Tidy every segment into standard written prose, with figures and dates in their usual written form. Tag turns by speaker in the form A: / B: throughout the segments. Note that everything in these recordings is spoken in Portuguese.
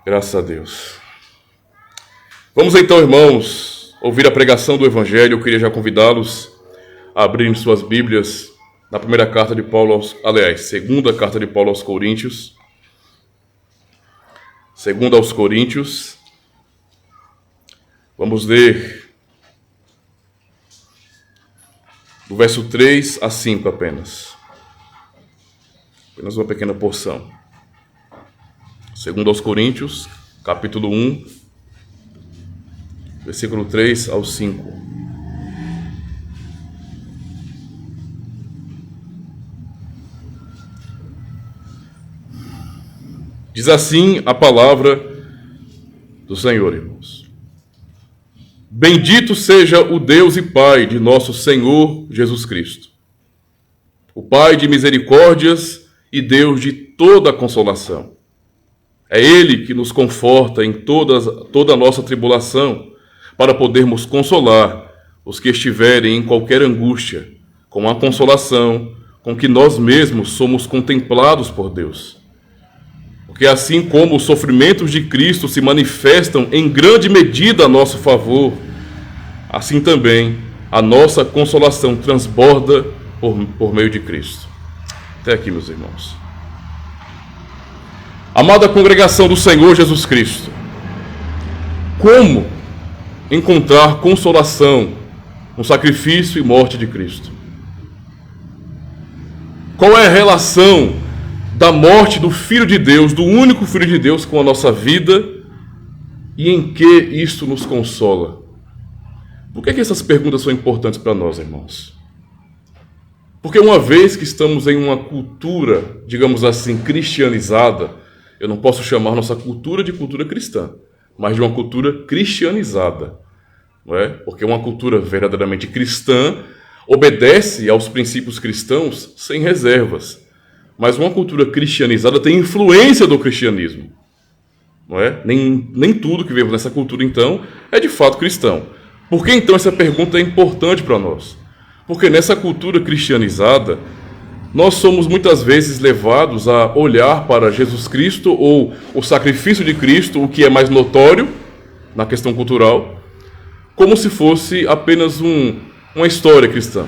A: Graças a Deus. Vamos então, irmãos, ouvir a pregação do Evangelho. Eu queria já convidá-los a abrirem suas Bíblias na primeira carta de Paulo, segunda carta de Paulo aos Coríntios. Segunda aos Coríntios. Vamos ler do verso 3 a 5 apenas. Apenas uma pequena porção. Segundo aos Coríntios, capítulo 1, versículo 3 ao 5. Diz assim a palavra do Senhor, irmãos. Bendito seja o Deus e Pai de nosso Senhor Jesus Cristo, o Pai de misericórdias e Deus de toda consolação. É Ele que nos conforta em toda a nossa tribulação, para podermos consolar os que estiverem em qualquer angústia, com a consolação com que nós mesmos somos contemplados por Deus. Porque assim como os sofrimentos de Cristo se manifestam em grande medida a nosso favor, assim também a nossa consolação transborda por meio de Cristo. Até aqui, meus irmãos. Amada congregação do Senhor Jesus Cristo, como encontrar consolação no sacrifício e morte de Cristo? Qual é a relação da morte do Filho de Deus, do único Filho de Deus, com a nossa vida, e em que isto nos consola? Por que essas perguntas são importantes para nós, irmãos? Porque uma vez que estamos em uma cultura, digamos assim, cristianizada, eu não posso chamar nossa cultura de cultura cristã, mas de uma cultura cristianizada, não é? Porque uma cultura verdadeiramente cristã obedece aos princípios cristãos sem reservas. Mas uma cultura cristianizada tem influência do cristianismo, não é? Nem tudo que vemos nessa cultura, então, é de fato cristão. Por que, então, essa pergunta é importante para nós? Porque nessa cultura cristianizada, nós somos muitas vezes levados a olhar para Jesus Cristo ou o sacrifício de Cristo, o que é mais notório na questão cultural, como se fosse apenas uma história cristã.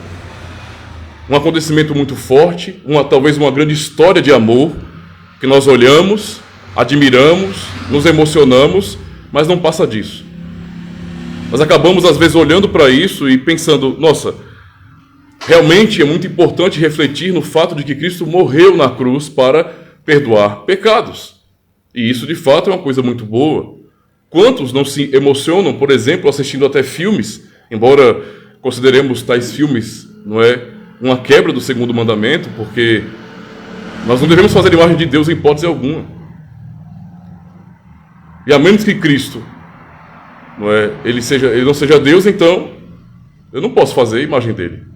A: Um acontecimento muito forte, talvez uma grande história de amor, que nós olhamos, admiramos, nos emocionamos, mas não passa disso. Nós acabamos às vezes olhando para isso e pensando, nossa, realmente é muito importante refletir no fato de que Cristo morreu na cruz para perdoar pecados. E isso, de fato, é uma coisa muito boa. Quantos não se emocionam, por exemplo, assistindo até filmes, embora consideremos tais filmes, não é, uma quebra do segundo mandamento, porque nós não devemos fazer imagem de Deus em hipótese alguma. E a menos que Cristo, não é, ele não seja Deus, então eu não posso fazer a imagem dele.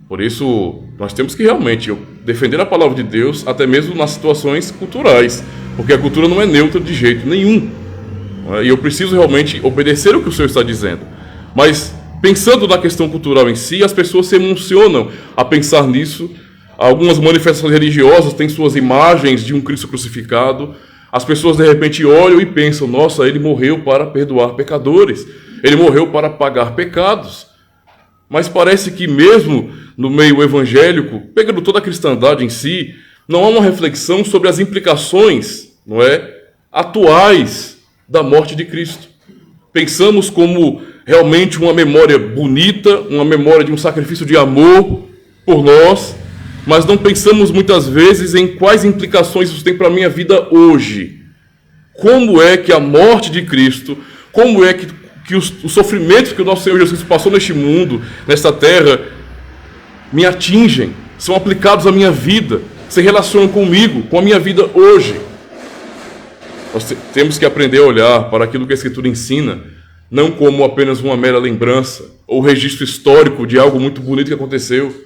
A: Por isso, nós temos que realmente defender a palavra de Deus, até mesmo nas situações culturais, porque a cultura não é neutra de jeito nenhum. E eu preciso realmente obedecer o que o Senhor está dizendo. Mas, pensando na questão cultural em si, as pessoas se emocionam a pensar nisso. Algumas manifestações religiosas têm suas imagens de um Cristo crucificado. As pessoas, de repente, olham e pensam, nossa, ele morreu para perdoar pecadores. Ele morreu para pagar pecados. Mas parece que mesmo no meio evangélico, pegando toda a cristandade em si, não há uma reflexão sobre as implicações, não é, atuais da morte de Cristo. Pensamos como realmente uma memória bonita, uma memória de um sacrifício de amor por nós, mas não pensamos muitas vezes em quais implicações isso tem para a minha vida hoje. Como é que a morte de Cristo, como é que os sofrimentos que o nosso Senhor Jesus passou neste mundo, nesta terra, me atingem, são aplicados à minha vida, se relacionam comigo, com a minha vida hoje. Nós temos que aprender a olhar para aquilo que a Escritura ensina, não como apenas uma mera lembrança ou registro histórico de algo muito bonito que aconteceu,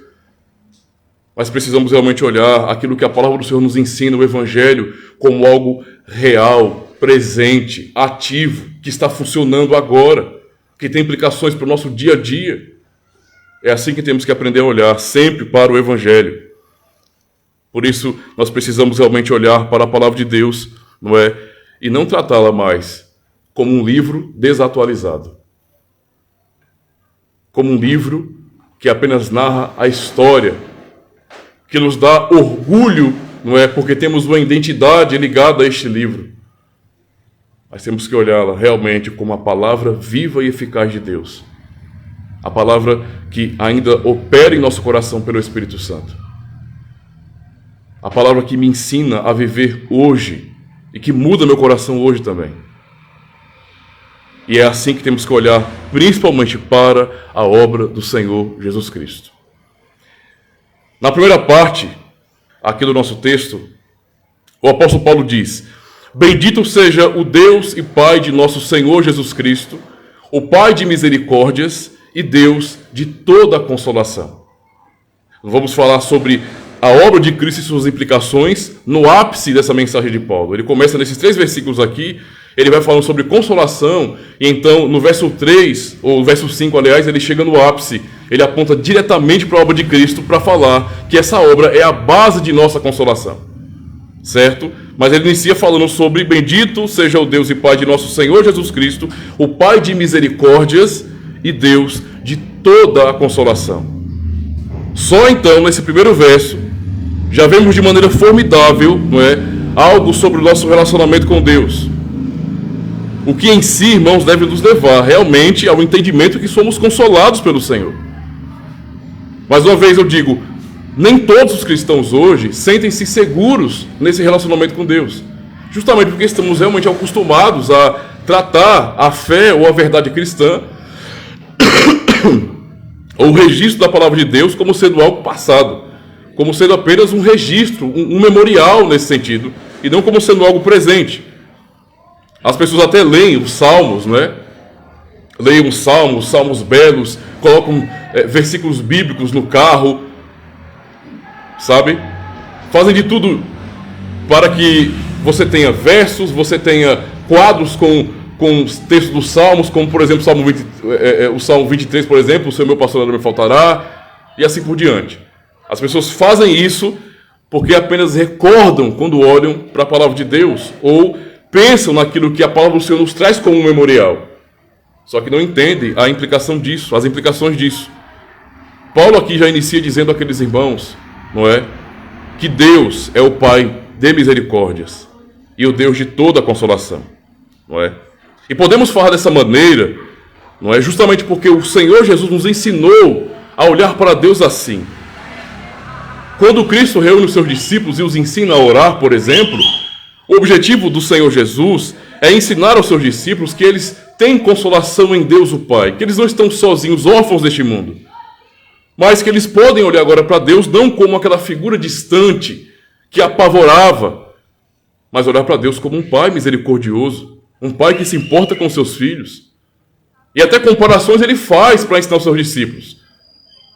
A: mas precisamos realmente olhar aquilo que a palavra do Senhor nos ensina, o Evangelho, como algo real, presente, ativo, que está funcionando agora, que tem implicações para o nosso dia a dia. É assim que temos que aprender a olhar, sempre para o Evangelho. Por isso, nós precisamos realmente olhar para a palavra de Deus, não é? e não tratá-la mais como um livro desatualizado, como um livro que apenas narra a história, que nos dá orgulho, não é? Porque temos uma identidade ligada a este livro. Mas temos que olhá-la realmente como a palavra viva e eficaz de Deus. A palavra que ainda opera em nosso coração pelo Espírito Santo. A palavra que me ensina a viver hoje e que muda meu coração hoje também. E é assim que temos que olhar, principalmente para a obra do Senhor Jesus Cristo. Na primeira parte, aqui do nosso texto, o apóstolo Paulo diz: Bendito seja o Deus e Pai de nosso Senhor Jesus Cristo, o Pai de misericórdias e Deus de toda a consolação. Vamos falar sobre a obra de Cristo e suas implicações no ápice dessa mensagem de Paulo. Ele começa nesses 3 versículos aqui, ele vai falando sobre consolação, e então no verso 3, ou verso 5, aliás, ele chega no ápice, ele aponta diretamente para a obra de Cristo para falar que essa obra é a base de nossa consolação, certo? Mas ele inicia falando sobre bendito seja o Deus e Pai de nosso Senhor Jesus Cristo, o Pai de misericórdias e Deus de toda a consolação. Só então, nesse primeiro verso, já vemos de maneira formidável, não é, algo sobre o nosso relacionamento com Deus. O que em si, irmãos, deve nos levar realmente ao entendimento que somos consolados pelo Senhor. Mais uma vez eu digo, nem todos os cristãos hoje sentem-se seguros nesse relacionamento com Deus. Justamente porque estamos realmente acostumados a tratar a fé ou a verdade cristã ou o registro da palavra de Deus como sendo algo passado, como sendo apenas um registro, um memorial nesse sentido, e não como sendo algo presente. As pessoas até leem os salmos, né? Leem os salmos belos, colocam versículos bíblicos no carro, sabe? Fazem de tudo para que você tenha versos, você tenha quadros com os textos dos salmos, como por exemplo o Salmo 23, por exemplo, o Senhor meu pastor nada me faltará, e assim por diante. As pessoas fazem isso porque apenas recordam quando olham para a palavra de Deus, ou pensam naquilo que a palavra do Senhor nos traz como um memorial. Só que não entendem a implicação disso, as implicações disso. Paulo aqui já inicia dizendo àqueles irmãos, não é? Que Deus é o Pai de misericórdias e o Deus de toda a consolação, não é? E podemos falar dessa maneira, não é? Justamente porque o Senhor Jesus nos ensinou a olhar para Deus assim. Quando Cristo reúne os seus discípulos e os ensina a orar, por exemplo, o objetivo do Senhor Jesus é ensinar aos seus discípulos que eles têm consolação em Deus o Pai, que eles não estão sozinhos, órfãos deste mundo, mas que eles podem olhar agora para Deus não como aquela figura distante que apavorava, mas olhar para Deus como um Pai misericordioso, um Pai que se importa com seus filhos. E até comparações ele faz para ensinar aos seus discípulos.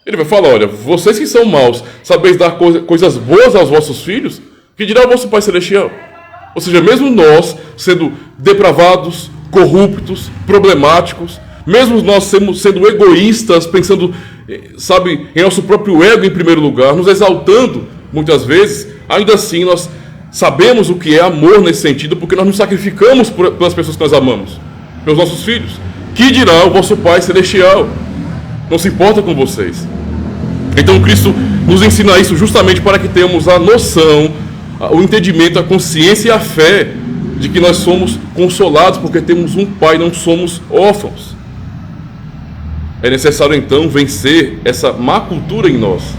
A: Ele vai falar, olha, vocês que são maus, sabeis dar coisas boas aos vossos filhos, que dirá o vosso Pai Celestial? Ou seja, mesmo nós, sendo depravados, corruptos, problemáticos, mesmo nós sendo egoístas, pensando, sabe, em nosso próprio ego em primeiro lugar, nos exaltando muitas vezes, ainda assim nós sabemos o que é amor nesse sentido, porque nós nos sacrificamos pelas pessoas que nós amamos, pelos nossos filhos. Que dirá o vosso Pai Celestial? Não se importa com vocês. Então Cristo nos ensina isso justamente para que tenhamos a noção, o entendimento, a consciência e a fé de que nós somos consolados porque temos um Pai, não somos órfãos. É necessário então vencer essa má cultura em nós,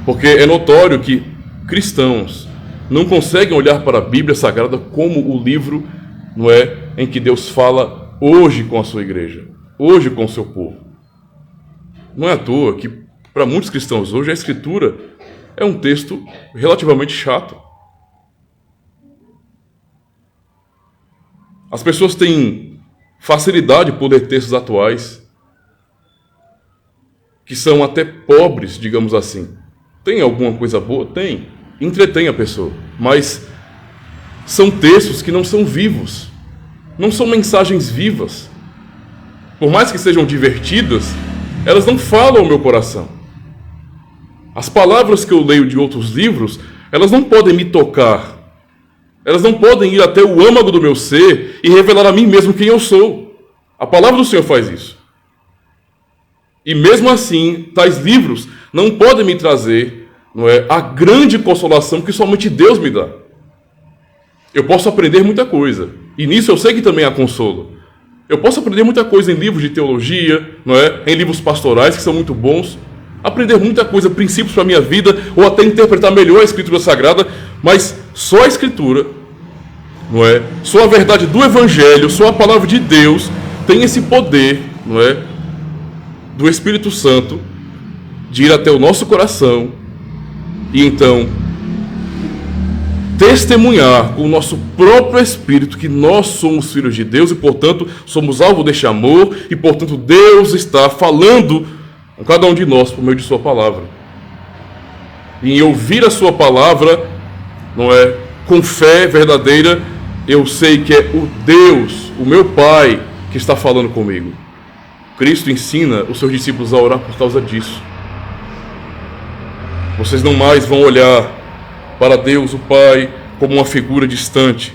A: porque é notório que cristãos não conseguem olhar para a Bíblia Sagrada como o livro, não é, em que Deus fala hoje com a sua igreja, hoje com o seu povo. Não é à toa que para muitos cristãos hoje a Escritura é um texto relativamente chato. As pessoas têm facilidade por ler textos atuais, que são até pobres, digamos assim. Tem alguma coisa boa? Tem. Entretém a pessoa. Mas são textos que não são vivos. Não são mensagens vivas. Por mais que sejam divertidas, elas não falam ao meu coração. As palavras que eu leio de outros livros, elas não podem me tocar. Elas não podem ir até o âmago do meu ser e revelar a mim mesmo quem eu sou. A palavra do Senhor faz isso. E mesmo assim, tais livros não podem me trazer, não é, a grande consolação que somente Deus me dá. Eu posso aprender muita coisa. E nisso eu sei que também há consolo. Eu posso aprender muita coisa em livros de teologia, não é? Em livros pastorais que são muito bons. Aprender muita coisa, princípios para a minha vida, ou até interpretar melhor a Escritura Sagrada, mas só a Escritura, não é? Só a verdade do Evangelho, só a palavra de Deus tem esse poder, não é? Do Espírito Santo de ir até o nosso coração e então testemunhar com o nosso próprio Espírito que nós somos filhos de Deus e, portanto, somos alvo deste amor e, portanto, Deus está falando com cada um de nós por meio de sua palavra. E em ouvir a sua palavra, não é, com fé verdadeira, eu sei que é o Deus, o meu Pai, que está falando comigo. Cristo ensina os seus discípulos a orar por causa disso. Vocês não mais vão olhar para Deus, o Pai, como uma figura distante.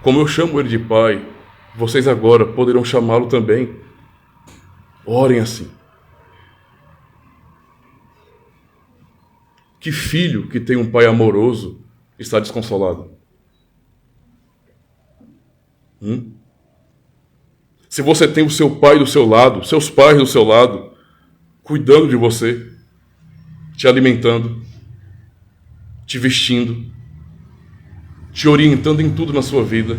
A: Como eu chamo Ele de Pai, vocês agora poderão chamá-lo também. Orem assim. Que filho que tem um pai amoroso está desconsolado? Se você tem o seu pai do seu lado, seus pais do seu lado, cuidando de você, te alimentando, te vestindo, te orientando em tudo na sua vida,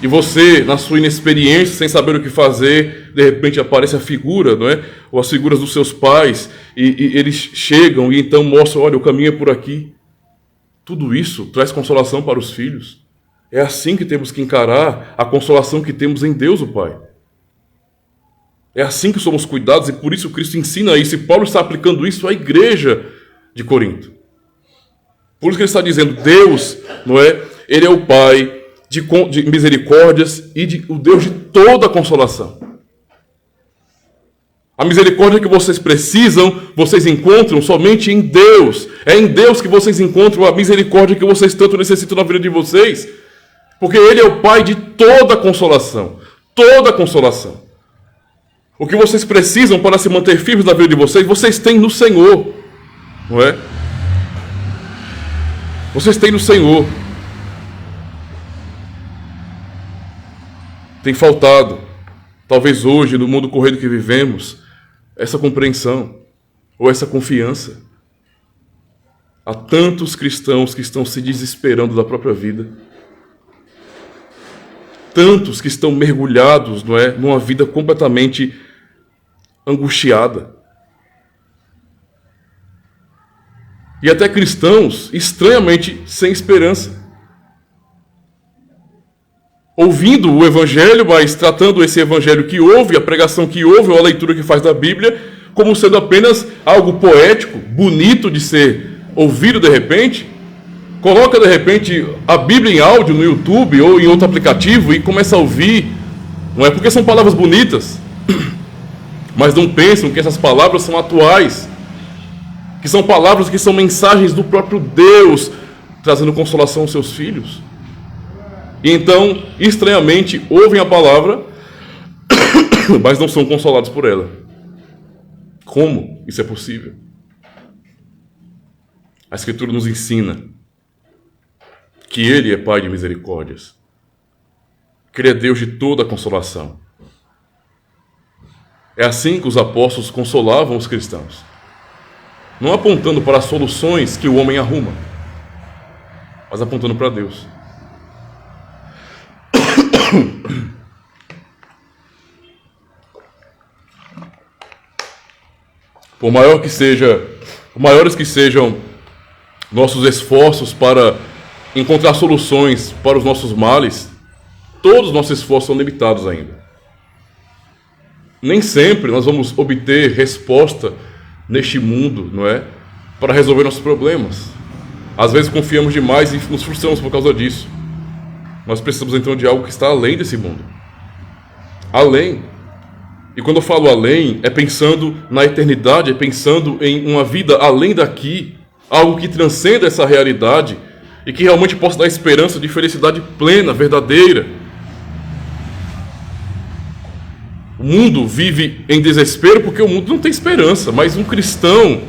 A: e você, na sua inexperiência, sem saber o que fazer, de repente aparece a figura, não é? Ou as figuras dos seus pais, e eles chegam e então mostram, olha, o caminho é por aqui. Tudo isso traz consolação para os filhos. É assim que temos que encarar a consolação que temos em Deus, o Pai. É assim que somos cuidados e por isso Cristo ensina isso. E Paulo está aplicando isso à igreja de Corinto. Por isso que ele está dizendo, Deus, não é? Ele é o Pai de misericórdias e o Deus de toda a consolação. A misericórdia que vocês precisam, vocês encontram somente em Deus. É em Deus que vocês encontram a misericórdia que vocês tanto necessitam na vida de vocês. Porque Ele é o Pai de toda a consolação. Toda a consolação. O que vocês precisam para se manter firmes na vida de vocês, vocês têm no Senhor. Não é? Vocês têm no Senhor. Tem faltado, talvez hoje, no mundo corrido que vivemos, essa compreensão ou essa confiança. Há tantos cristãos que estão se desesperando da própria vida. Tantos que estão mergulhados, não é, numa vida completamente angustiada. E até cristãos estranhamente sem esperança. Ouvindo o Evangelho, mas tratando esse Evangelho que ouve, a pregação que ouve, ou a leitura que faz da Bíblia, como sendo apenas algo poético, bonito de ser ouvido de repente. Coloca de repente a Bíblia em áudio no YouTube ou em outro aplicativo e começa a ouvir. Não é porque são palavras bonitas, mas não pensam que essas palavras são atuais, que são palavras que são mensagens do próprio Deus, trazendo consolação aos seus filhos. E então, estranhamente, ouvem a palavra, mas não são consolados por ela. Como isso é possível? A Escritura nos ensina que Ele é Pai de misericórdias, que Ele é Deus de toda a consolação. É assim que os apóstolos consolavam os cristãos, não apontando para as soluções que o homem arruma, mas apontando para Deus. Por maiores que sejam nossos esforços para encontrar soluções para os nossos males, todos os nossos esforços são limitados ainda. Nem sempre nós vamos obter resposta neste mundo, não é? Para resolver nossos problemas. Às vezes confiamos demais e nos frustramos por causa disso. Nós precisamos então de algo que está além desse mundo. Além. E quando eu falo além, é pensando na eternidade, é pensando em uma vida além daqui, algo que transcenda essa realidade e que realmente possa dar esperança de felicidade plena, verdadeira. O mundo vive em desespero porque o mundo não tem esperança, mas um cristão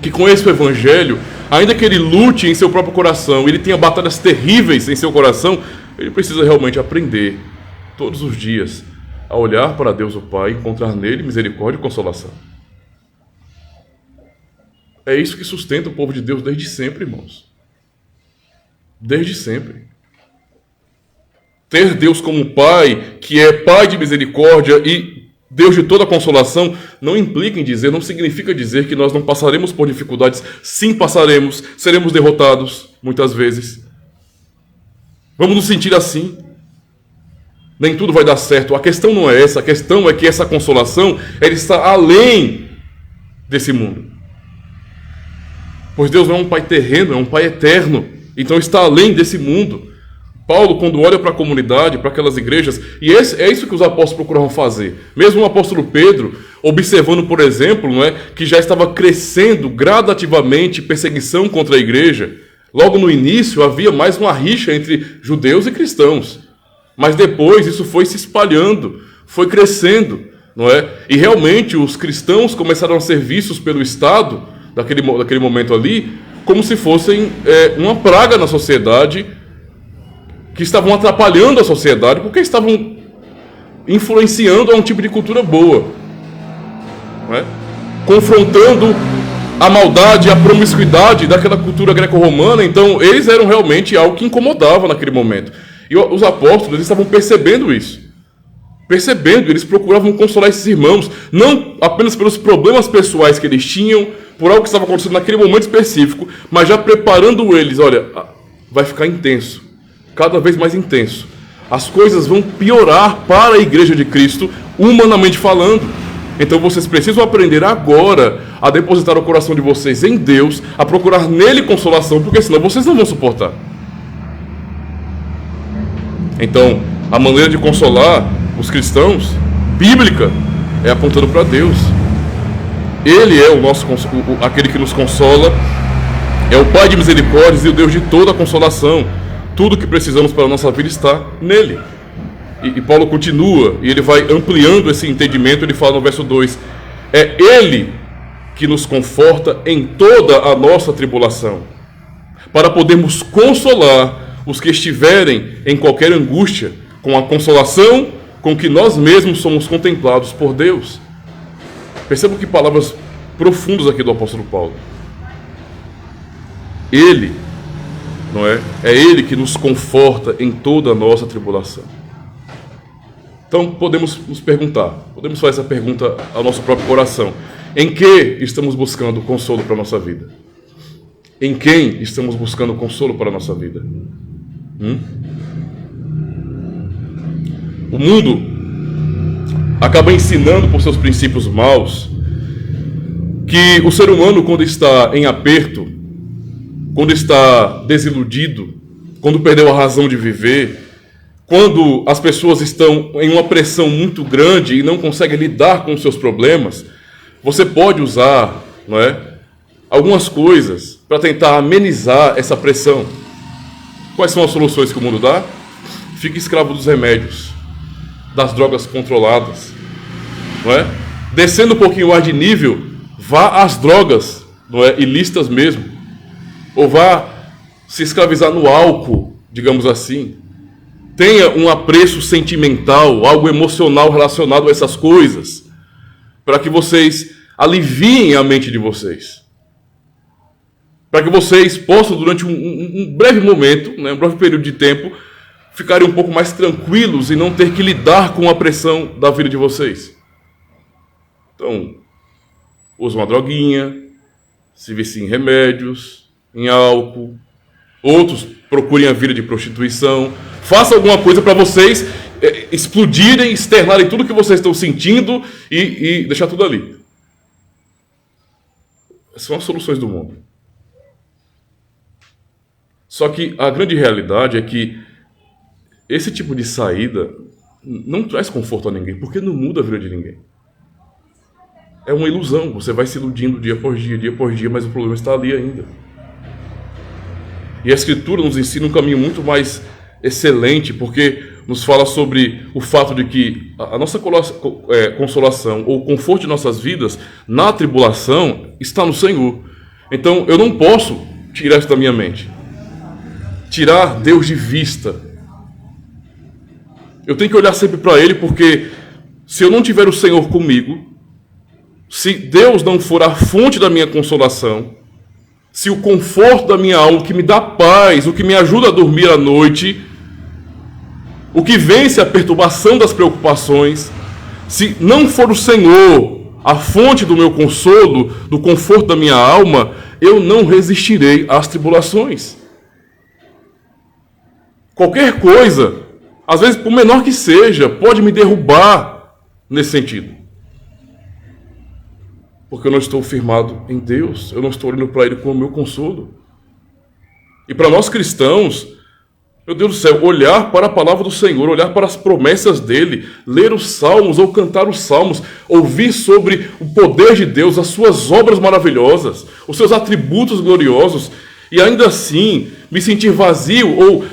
A: que conhece o Evangelho, ainda que ele lute em seu próprio coração, ele tenha batalhas terríveis em seu coração, ele precisa realmente aprender todos os dias a olhar para Deus o Pai, encontrar nele misericórdia e consolação. É isso que sustenta o povo de Deus desde sempre, irmãos. Desde sempre. Ter Deus como Pai, que é Pai de misericórdia e Deus de toda consolação, não implica em dizer, não significa dizer que nós não passaremos por dificuldades. Sim, passaremos, seremos derrotados, muitas vezes. Vamos nos sentir assim. Nem tudo vai dar certo. A questão não é essa, a questão é que essa consolação, ela está além desse mundo. Pois Deus não é um Pai terreno, é um Pai eterno. Então está além desse mundo. Paulo, quando olha para a comunidade, para aquelas igrejas, e é isso que os apóstolos procuravam fazer. Mesmo o apóstolo Pedro, observando, por exemplo, não é, que já estava crescendo gradativamente perseguição contra a igreja. Logo no início havia mais uma rixa entre judeus e cristãos. Mas depois isso foi se espalhando, foi crescendo, não é? E realmente os cristãos começaram a ser vistos pelo Estado, daquele momento ali, como se fossem uma praga na sociedade, que estavam atrapalhando a sociedade, porque estavam influenciando a um tipo de cultura boa, não é? Confrontando a maldade, a promiscuidade daquela cultura greco-romana. Então eles eram realmente algo que incomodava naquele momento. E os apóstolos, eles estavam percebendo isso. Eles procuravam consolar esses irmãos, não apenas pelos problemas pessoais que eles tinham, por algo que estava acontecendo naquele momento específico, mas já preparando eles. Olha, vai ficar intenso, cada vez mais intenso. As coisas vão piorar para a igreja de Cristo, humanamente falando. Então vocês precisam aprender agora a depositar o coração de vocês em Deus, a procurar nele consolação, porque senão vocês não vão suportar. Então, a maneira de consolar os cristãos, bíblica, é apontando para Deus. Ele é aquele que nos consola, é o Pai de misericórdias e o Deus de toda a consolação. Tudo que precisamos para a nossa vida está nele. E Paulo continua, e ele vai ampliando esse entendimento. Ele fala no verso 2, é Ele que nos conforta em toda a nossa tribulação, para podermos consolar os que estiverem em qualquer angústia, com a consolação com que nós mesmos somos contemplados por Deus. Percebam que palavras profundas aqui do apóstolo Paulo. Ele, não é? É Ele que nos conforta em toda a nossa tribulação. Então podemos nos perguntar, podemos fazer essa pergunta ao nosso próprio coração. Em que estamos buscando consolo para a nossa vida? Em quem estamos buscando consolo para a nossa vida? O mundo acaba ensinando por seus princípios maus que o ser humano, quando está em aperto, quando está desiludido, quando perdeu a razão de viver, quando as pessoas estão em uma pressão muito grande e não conseguem lidar com os seus problemas, você pode usar, não é, algumas coisas para tentar amenizar essa pressão. Quais são as soluções que o mundo dá? Fique escravo dos remédios, das drogas controladas, não é? Descendo um pouquinho mais de nível, vá às drogas, não é, ilícitas mesmo, ou vá se escravizar no álcool, digamos assim. Tenha um apreço sentimental, algo emocional relacionado a essas coisas, para que vocês aliviem a mente de vocês. Para que vocês possam, durante um breve momento, né, um breve período de tempo, ficarem um pouco mais tranquilos e não ter que lidar com a pressão da vida de vocês. Então, use uma droguinha, se viciem em remédios, em álcool. Outros procurem a vida de prostituição. Faça alguma coisa para vocês explodirem, externarem tudo que vocês estão sentindo e deixar tudo ali. São as soluções do mundo. Só que a grande realidade é que esse tipo de saída não traz conforto a ninguém, porque não muda a vida de ninguém. É uma ilusão, você vai se iludindo dia por dia, mas o problema está ali ainda. E a Escritura nos ensina um caminho muito mais excelente, porque nos fala sobre o fato de que a nossa consolação ou o conforto de nossas vidas na tribulação está no Senhor. Então eu não posso tirar isso da minha mente, tirar Deus de vista. Eu tenho que olhar sempre para Ele, porque se eu não tiver o Senhor comigo, se Deus não for a fonte da minha consolação, se o conforto da minha alma, o que me dá paz, o que me ajuda a dormir à noite, o que vence a perturbação das preocupações, se não for o Senhor a fonte do meu consolo, do conforto da minha alma, eu não resistirei às tribulações. Qualquer coisa, às vezes por menor que seja, pode me derrubar nesse sentido. Porque eu não estou firmado em Deus, eu não estou olhando para Ele como meu consolo. E para nós cristãos, meu Deus do céu, olhar para a palavra do Senhor, olhar para as promessas dEle, ler os salmos ou cantar os salmos, ouvir sobre o poder de Deus, as suas obras maravilhosas, os seus atributos gloriosos, e ainda assim me sentir vazio, ou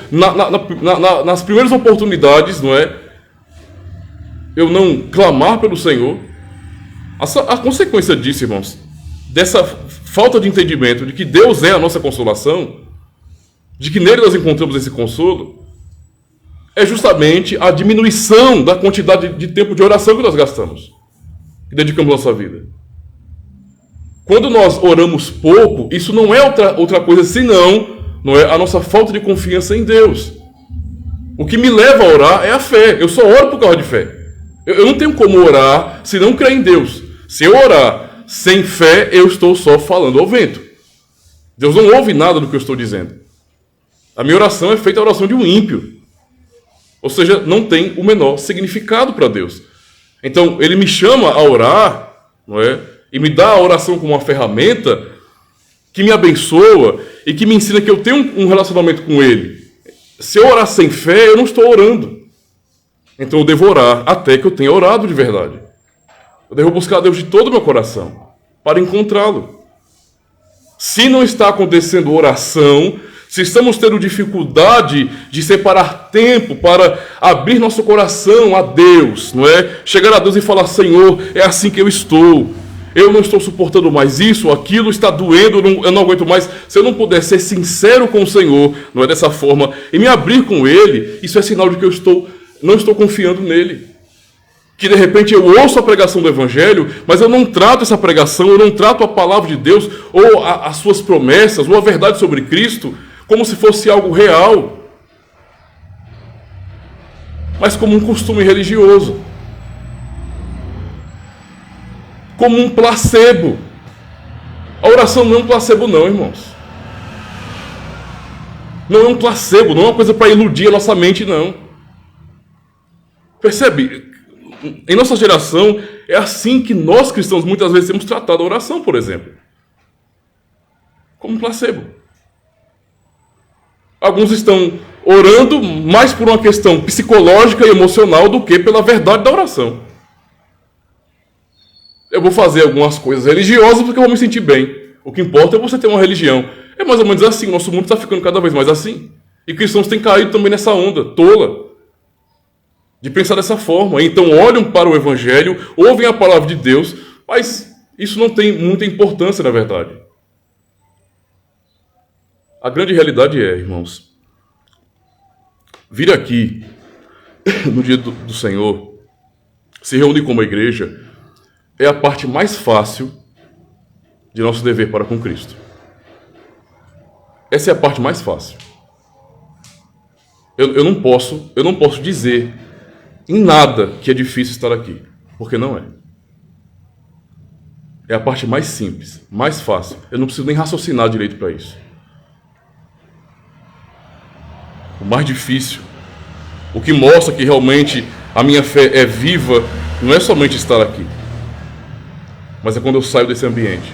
A: nas primeiras oportunidades, não é? Eu não clamar pelo Senhor. A consequência disso, irmãos, dessa falta de entendimento de que Deus é a nossa consolação, de que nele nós encontramos esse consolo, é justamente a diminuição da quantidade de tempo de oração que nós gastamos, que dedicamos à nossa vida. Quando nós oramos pouco, isso não é outra coisa senão, não é, a nossa falta de confiança em Deus. O que me leva a orar é a fé. Eu só oro por causa de fé. Eu não tenho como orar se não crer em Deus. Se eu orar sem fé, eu estou só falando ao vento. Deus não ouve nada do que eu estou dizendo. A minha oração é feita a oração de um ímpio. Ou seja, não tem o menor significado para Deus. Então, Ele me chama a orar, não é? E me dá a oração como uma ferramenta que me abençoa e que me ensina que eu tenho um relacionamento com Ele. Se eu orar sem fé, eu não estou orando. Então eu devo orar até que eu tenha orado de verdade. Eu devo buscar a Deus de todo o meu coração para encontrá-lo. Se não está acontecendo oração, se estamos tendo dificuldade de separar tempo para abrir nosso coração a Deus, não é? Chegar a Deus e falar: Senhor, é assim que eu estou. Eu não estou suportando mais isso, aquilo está doendo, eu não aguento mais. Se eu não puder ser sincero com o Senhor, não é dessa forma, e me abrir com Ele, isso é sinal de que eu não estou confiando nele. Que de repente eu ouço a pregação do Evangelho, mas eu não trato essa pregação, eu não trato a palavra de Deus, ou as suas promessas, ou a verdade sobre Cristo, como se fosse algo real, mas como um costume religioso, como um placebo. A oração não é um placebo não, irmãos. Não é um placebo, não é uma coisa para iludir a nossa mente, não. Percebe? Em nossa geração, é assim que nós cristãos muitas vezes temos tratado a oração, por exemplo. Como um placebo. Alguns estão orando mais por uma questão psicológica e emocional do que pela verdade da oração. Eu vou fazer algumas coisas religiosas porque eu vou me sentir bem. O que importa é você ter uma religião. É mais ou menos assim, o nosso mundo está ficando cada vez mais assim. E cristãos têm caído também nessa onda tola de pensar dessa forma. Então olham para o Evangelho, ouvem a palavra de Deus, mas isso não tem muita importância na verdade. A grande realidade é, irmãos, vir aqui no dia do Senhor, se reunir como igreja, é a parte mais fácil de nosso dever para com Cristo. Essa é a parte mais fácil. Eu não posso dizer em nada que é difícil estar aqui, porque não é. É a parte mais simples, mais fácil. Eu não preciso nem raciocinar direito para isso. O mais difícil, o que mostra que realmente a minha fé é viva, não é somente estar aqui, mas é quando eu saio desse ambiente.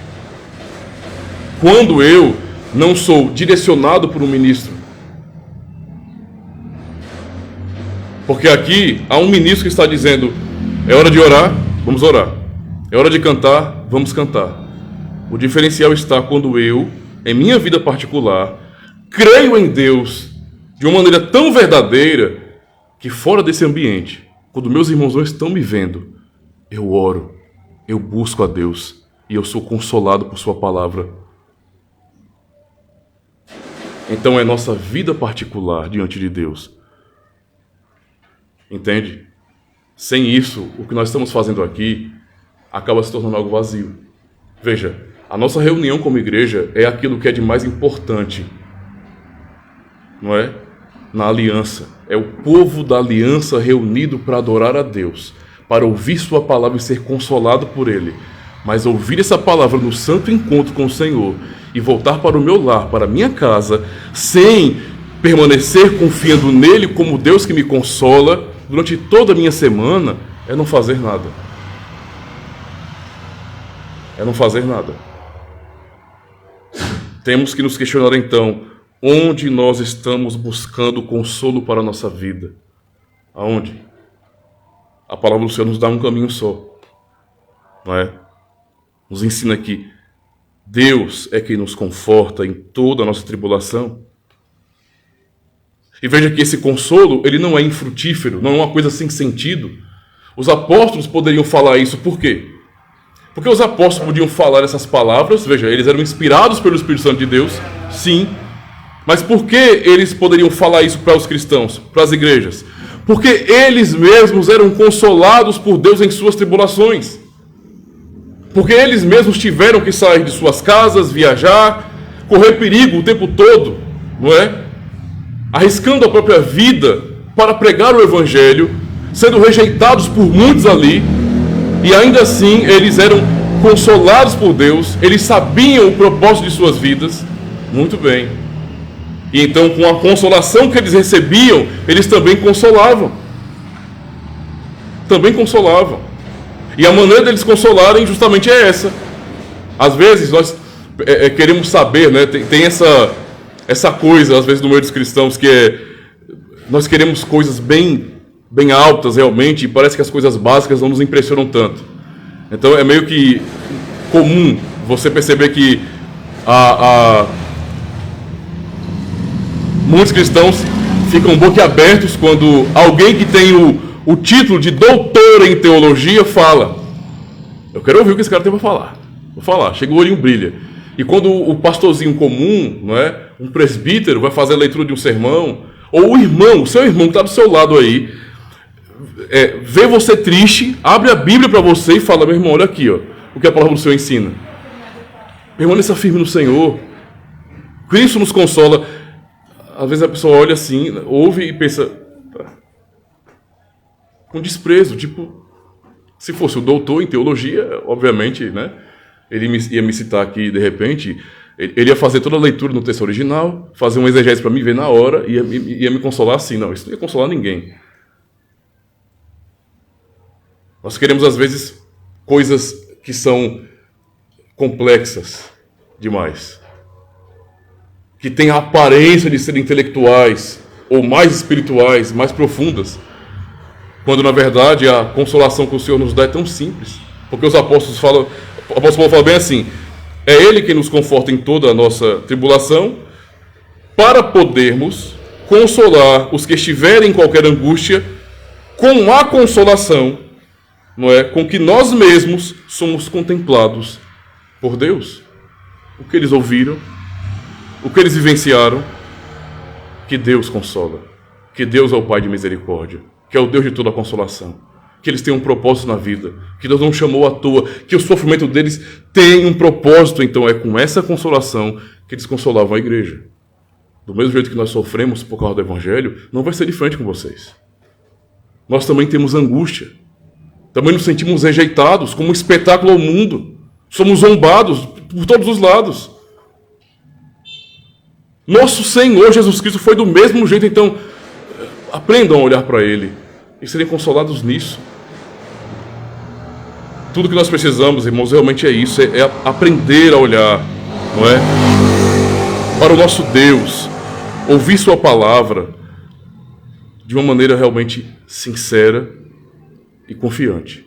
A: Quando eu não sou direcionado por um ministro. Porque aqui há um ministro que está dizendo: é hora de orar, vamos orar. É hora de cantar, vamos cantar. O diferencial está quando eu, em minha vida particular, creio em Deus de uma maneira tão verdadeira que fora desse ambiente, quando meus irmãos não estão me vendo, eu oro, eu busco a Deus e eu sou consolado por sua palavra. Então é nossa vida particular diante de Deus. Entende? Sem isso, o que nós estamos fazendo aqui acaba se tornando algo vazio. Veja, a nossa reunião como igreja é aquilo que é de mais importante, não é? Na aliança. É o povo da aliança reunido para adorar a Deus, para ouvir sua palavra e ser consolado por Ele. Mas ouvir essa palavra no santo encontro com o Senhor e voltar para o meu lar, para a minha casa, sem permanecer confiando nele como Deus que me consola durante toda a minha semana, é não fazer nada. É não fazer nada. Temos que nos questionar então, onde nós estamos buscando consolo para a nossa vida? Aonde? A palavra do Senhor nos dá um caminho só, não é? Nos ensina que Deus é quem nos conforta em toda a nossa tribulação. E veja que esse consolo, ele não é infrutífero, não é uma coisa sem sentido. Os apóstolos poderiam falar isso, por quê? Porque os apóstolos podiam falar essas palavras, veja, eles eram inspirados pelo Espírito Santo de Deus, sim. Mas por que eles poderiam falar isso para os cristãos, para as igrejas? Porque eles mesmos eram consolados por Deus em suas tribulações. Porque eles mesmos tiveram que sair de suas casas, viajar, correr perigo o tempo todo, não é? Arriscando a própria vida para pregar o Evangelho, sendo rejeitados por muitos ali, e ainda assim eles eram consolados por Deus, eles sabiam o propósito de suas vidas, muito bem. E então, com a consolação que eles recebiam, eles também consolavam. Também consolavam. E a maneira deles consolarem justamente é essa. Às vezes nós queremos saber, né? Tem essa coisa, às vezes, no meio dos cristãos, que nós queremos coisas bem altas realmente, e parece que as coisas básicas não nos impressionam tanto. Então é meio que comum você perceber que muitos cristãos ficam boquiabertos quando alguém que tem o título de doutor em teologia fala. Eu quero ouvir o que esse cara tem para falar. Vou falar, chega o olhinho brilha. E quando o pastorzinho comum, não é, um presbítero, vai fazer a leitura de um sermão, ou o irmão, o seu irmão que está do seu lado aí, vê você triste, abre a Bíblia para você e fala: meu irmão, olha aqui, ó, o que a palavra do Senhor ensina. Permaneça firme no Senhor. Cristo nos consola. Às vezes a pessoa olha assim, ouve e pensa com desprezo, tipo, se fosse o doutor em teologia, obviamente, né, ele ia me citar aqui de repente, ele ia fazer toda a leitura no texto original, fazer um exegese para mim ver na hora, e ia me consolar assim. Não, isso não ia consolar ninguém. Nós queremos, às vezes, coisas que são complexas demais, que têm a aparência de serem intelectuais, ou mais espirituais, mais profundas, quando, na verdade, a consolação que o Senhor nos dá é tão simples. Porque os apóstolos falam, o apóstolo Paulo fala bem assim: é Ele quem nos conforta em toda a nossa tribulação, para podermos consolar os que estiverem em qualquer angústia, com a consolação, não é, com que nós mesmos somos contemplados por Deus. O que eles ouviram, o que eles vivenciaram, que Deus consola, que Deus é o Pai de misericórdia, que é o Deus de toda a consolação, que eles têm um propósito na vida, que Deus não chamou à toa, que o sofrimento deles tem um propósito. Então é com essa consolação que eles consolavam a igreja. Do mesmo jeito que nós sofremos por causa do Evangelho, não vai ser diferente com vocês. Nós também temos angústia, também nos sentimos rejeitados, como um espetáculo ao mundo, somos zombados por todos os lados. Nosso Senhor Jesus Cristo foi do mesmo jeito. Então aprendam a olhar para Ele e serem consolados nisso. Tudo que nós precisamos, irmãos, realmente é isso, é aprender a olhar, não é, para o nosso Deus, ouvir sua palavra de uma maneira realmente sincera e confiante.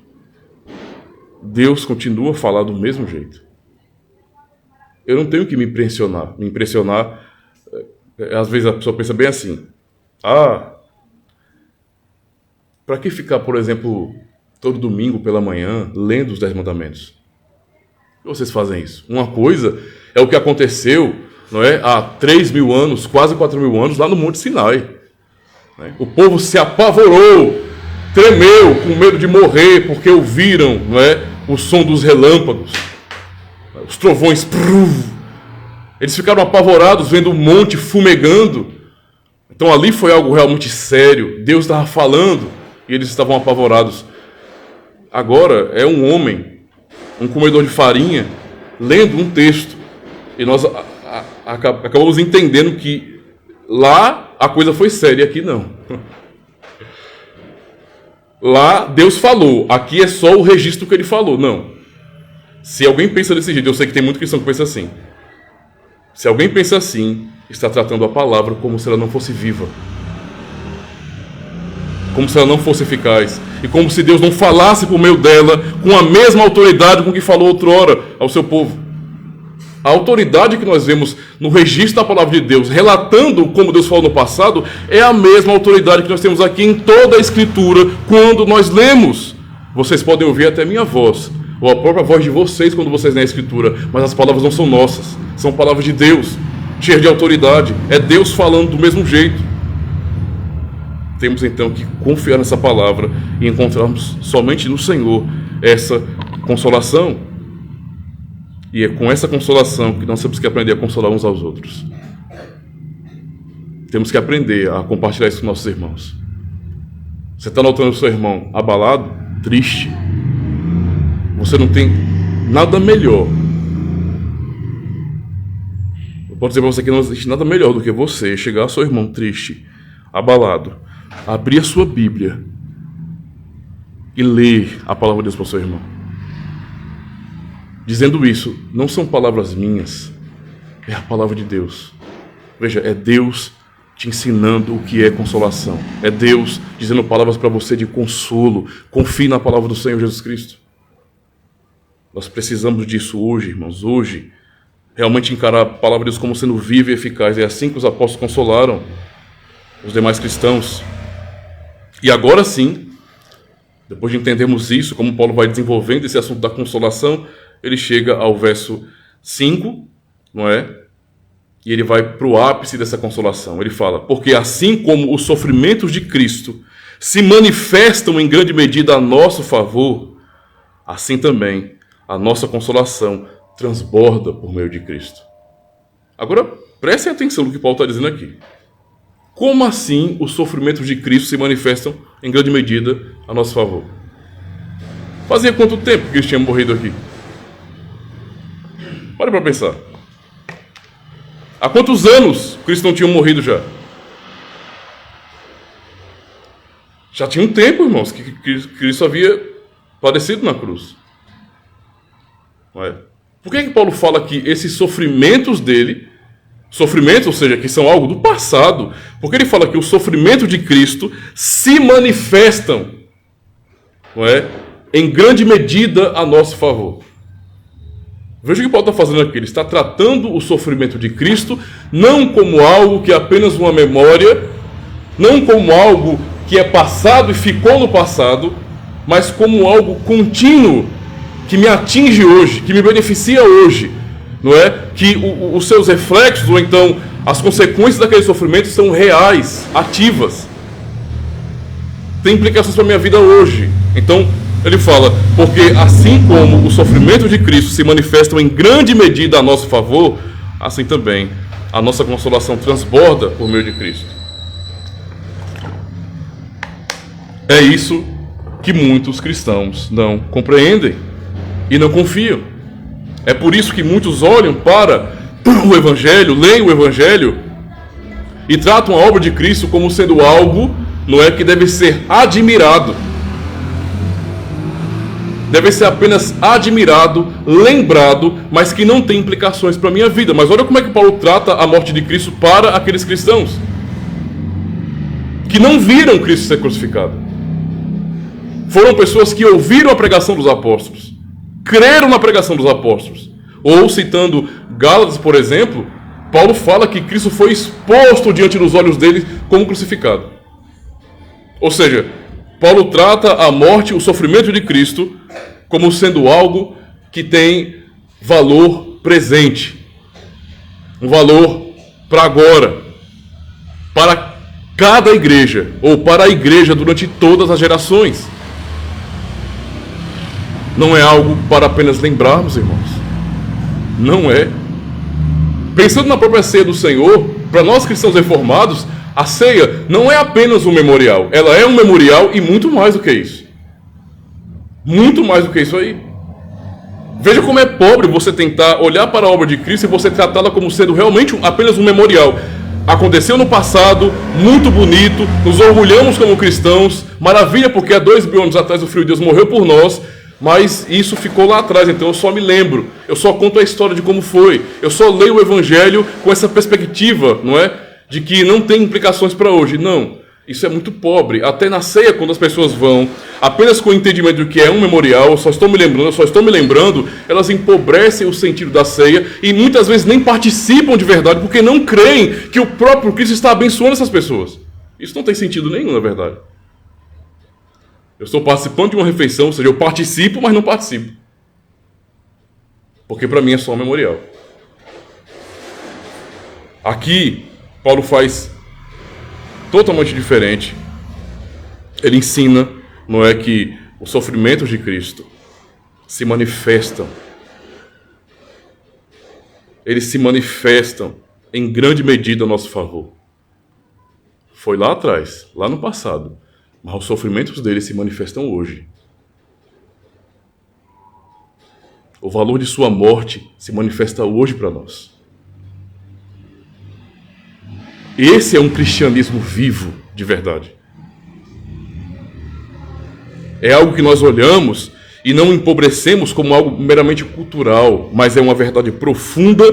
A: Deus continua a falar do mesmo jeito. Eu não tenho que me impressionar Às vezes a pessoa pensa bem assim: para que ficar, por exemplo, todo domingo pela manhã lendo os 10 mandamentos? Por que vocês fazem isso? Uma coisa é o que aconteceu, não é, há 3.000 anos, quase 4.000 anos, lá no Monte Sinai. O povo se apavorou, tremeu com medo de morrer, porque ouviram, não é, o som dos relâmpagos, os trovões. Eles ficaram apavorados vendo o monte fumegando. Então ali foi algo realmente sério. Deus estava falando e eles estavam apavorados. Agora é um homem, um comedor de farinha, lendo um texto. E nós acabamos entendendo que lá a coisa foi séria, aqui não. Lá Deus falou, aqui é só o registro que ele falou. Não. Se alguém pensa desse jeito, eu sei que tem muito cristão que pensa assim. Se alguém pensa assim, está tratando a palavra como se ela não fosse viva. Como se ela não fosse eficaz. E como se Deus não falasse por meio dela com a mesma autoridade com que falou outrora ao seu povo. A autoridade que nós vemos no registro da palavra de Deus, relatando como Deus falou no passado, é a mesma autoridade que nós temos aqui em toda a Escritura, quando nós lemos. Vocês podem ouvir até minha voz, ou a própria voz de vocês quando vocês leem a Escritura, mas as palavras não são nossas, são palavras de Deus, cheias de autoridade. É Deus falando do mesmo jeito. Temos então que confiar nessa palavra e encontrarmos somente no Senhor essa consolação. E é com essa consolação que nós temos que aprender a consolar uns aos outros. Temos que aprender a compartilhar isso com nossos irmãos. Você está notando o seu irmão abalado, triste? Você não tem nada melhor. Eu posso dizer para você que não existe nada melhor do que você chegar ao seu irmão triste, abalado, abrir a sua Bíblia e ler a palavra de Deus para o seu irmão. Dizendo isso, não são palavras minhas, é a palavra de Deus. Veja, é Deus te ensinando o que é consolação. É Deus dizendo palavras para você de consolo. Confie na palavra do Senhor Jesus Cristo. Nós precisamos disso hoje, irmãos. Hoje, realmente encarar a palavra de Deus como sendo viva e eficaz. É assim que os apóstolos consolaram os demais cristãos. E agora sim, depois de entendermos isso, como Paulo vai desenvolvendo esse assunto da consolação, ele chega ao verso 5, não é? E ele vai para o ápice dessa consolação. Ele fala: porque assim como os sofrimentos de Cristo se manifestam em grande medida a nosso favor, assim também a nossa consolação transborda por meio de Cristo. Agora, prestem atenção no que Paulo está dizendo aqui. Como assim os sofrimentos de Cristo se manifestam em grande medida a nosso favor? Fazia quanto tempo que Cristo tinha morrido aqui? Pare para pensar. Há quantos anos Cristo não tinha morrido já? Já tinha um tempo, irmãos, que Cristo havia padecido na cruz. Não é? Por que Paulo fala que esses sofrimentos dele, sofrimentos, ou seja, que são algo do passado, porque ele fala que os sofrimentos de Cristo se manifestam, não é, em grande medida a nosso favor? Veja o que Paulo está fazendo aqui. Ele está tratando o sofrimento de Cristo não como algo que é apenas uma memória, não como algo que é passado e ficou no passado, mas como algo contínuo que me atinge hoje, que me beneficia hoje, não é? Que os seus reflexos ou então as consequências daquele sofrimento são reais, ativas, tem implicações para a minha vida hoje. Então ele fala: porque assim como os sofrimentos de Cristo se manifestam em grande medida a nosso favor, assim também a nossa consolação transborda por meio de Cristo. É isso que muitos cristãos não compreendem e não confiam. É por isso que muitos olham para o Evangelho, leem o Evangelho e tratam a obra de Cristo como sendo algo, não é, que deve ser admirado. Deve ser apenas admirado, lembrado, mas que não tem implicações para a minha vida. Mas olha como é que Paulo trata a morte de Cristo para aqueles cristãos que não viram Cristo ser crucificado. Foram pessoas que ouviram a pregação dos apóstolos, creram na pregação dos apóstolos. Ou, citando Gálatas, por exemplo, Paulo fala que Cristo foi exposto diante dos olhos dele como crucificado. Ou seja, Paulo trata a morte, o sofrimento de Cristo, como sendo algo que tem valor presente. Um valor para agora. Para cada igreja, ou para a igreja durante todas as gerações. Não é algo para apenas lembrarmos, irmãos. Não é. Pensando na própria ceia do Senhor, para nós cristãos reformados, a ceia não é apenas um memorial. Ela é um memorial e muito mais do que isso. Muito mais do que isso aí. Veja como é pobre você tentar olhar para a obra de Cristo e você tratá-la como sendo realmente apenas um memorial. Aconteceu no passado, muito bonito, nos orgulhamos como cristãos, maravilha, porque há 2000 anos atrás o Filho de Deus morreu por nós, mas isso ficou lá atrás, então eu só me lembro, eu só conto a história de como foi, eu só leio o Evangelho com essa perspectiva, não é? De que não tem implicações para hoje. Não, isso é muito pobre. Até na ceia, quando as pessoas vão apenas com o entendimento de que é um memorial, eu só estou me lembrando, elas empobrecem o sentido da ceia e muitas vezes nem participam de verdade, porque não creem que o próprio Cristo está abençoando essas pessoas. Isso não tem sentido nenhum, na verdade. Eu estou participando de uma refeição, ou seja, eu participo, mas não participo. Porque para mim é só um memorial. Aqui, Paulo faz totalmente diferente. Ele ensina, não é, que os sofrimentos de Cristo se manifestam. Eles se manifestam em grande medida a nosso favor. Foi lá atrás, lá no passado. Mas os sofrimentos dele se manifestam hoje. O valor de sua morte se manifesta hoje para nós. Esse é um cristianismo vivo, de verdade. É algo que nós olhamos e não empobrecemos como algo meramente cultural, mas é uma verdade profunda